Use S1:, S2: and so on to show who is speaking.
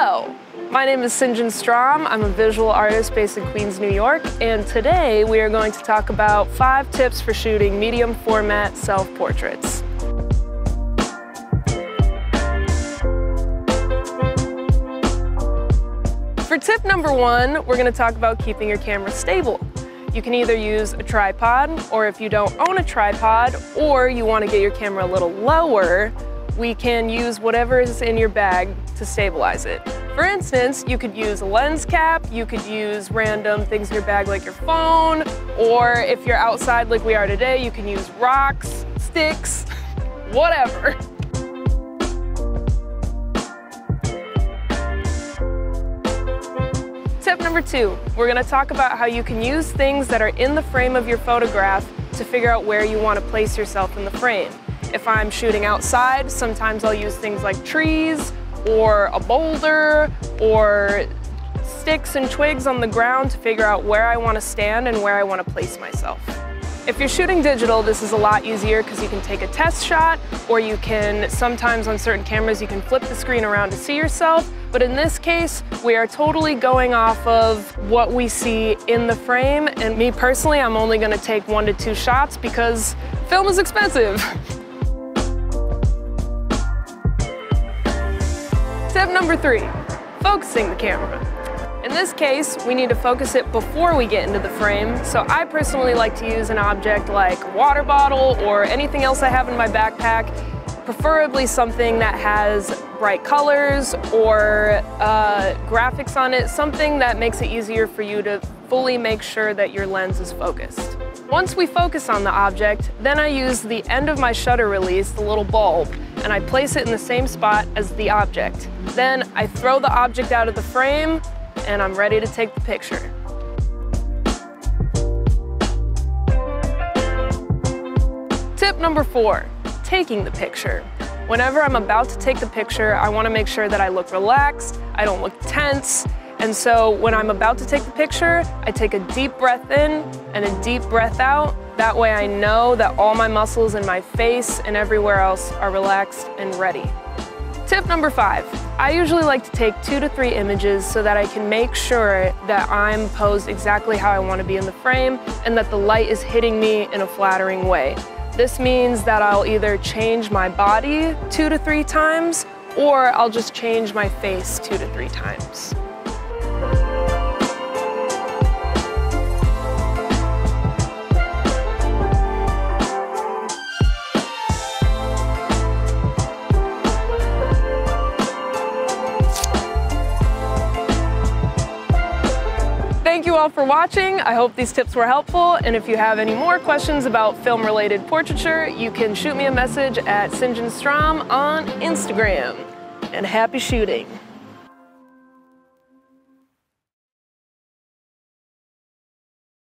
S1: Hello, my name is Sinjun Strom. I'm a visual artist based in Queens, New York, and today we are going to talk about 5 tips for shooting medium format self-portraits. For tip number 1, we're going to talk about keeping your camera stable. You can either use a tripod, or if you don't own a tripod, or you want to get your camera a little lower, we can use whatever is in your bag to stabilize it. For instance, you could use a lens cap, you could use random things in your bag like your phone, or if you're outside like we are today, you can use rocks, sticks, whatever. Tip number 2, we're going to talk about how you can use things that are in the frame of your photograph to figure out where you want to place yourself in the frame. If I'm shooting outside, sometimes I'll use things like trees, or a boulder, or sticks and twigs on the ground to figure out where I want to stand and where I want to place myself. If you're shooting digital, this is a lot easier because you can take a test shot, or you can, sometimes on certain cameras, you can flip the screen around to see yourself. But in this case, we are totally going off of what we see in the frame. And me personally, I'm only going to take 1 to 2 shots because film is expensive. Tip number 3, focusing the camera. In this case, we need to focus it before we get into the frame, so I personally like to use an object like a water bottle or anything else I have in my backpack, preferably something that has bright colors or graphics on it, something that makes it easier for you to fully make sure that your lens is focused. Once we focus on the object, then I use the end of my shutter release, the little bulb, and I place it in the same spot as the object. Then I throw the object out of the frame, and I'm ready to take the picture. Tip number 4, taking the picture. Whenever I'm about to take the picture, I want to make sure that I look relaxed, I don't look tense, and so when I'm about to take the picture, I take a deep breath in and a deep breath out. That way I know that all my muscles in my face and everywhere else are relaxed and ready. Tip number 5, I usually like to take 2 to 3 images so that I can make sure that I'm posed exactly how I want to be in the frame and that the light is hitting me in a flattering way. This means that I'll either change my body 2 to 3 times, or I'll just change my face 2 to 3 times. Thank you all for watching. I hope these tips were helpful, and if you have any more questions about film-related portraiture, you can shoot me a message at Sinjun Strom on Instagram. And happy shooting!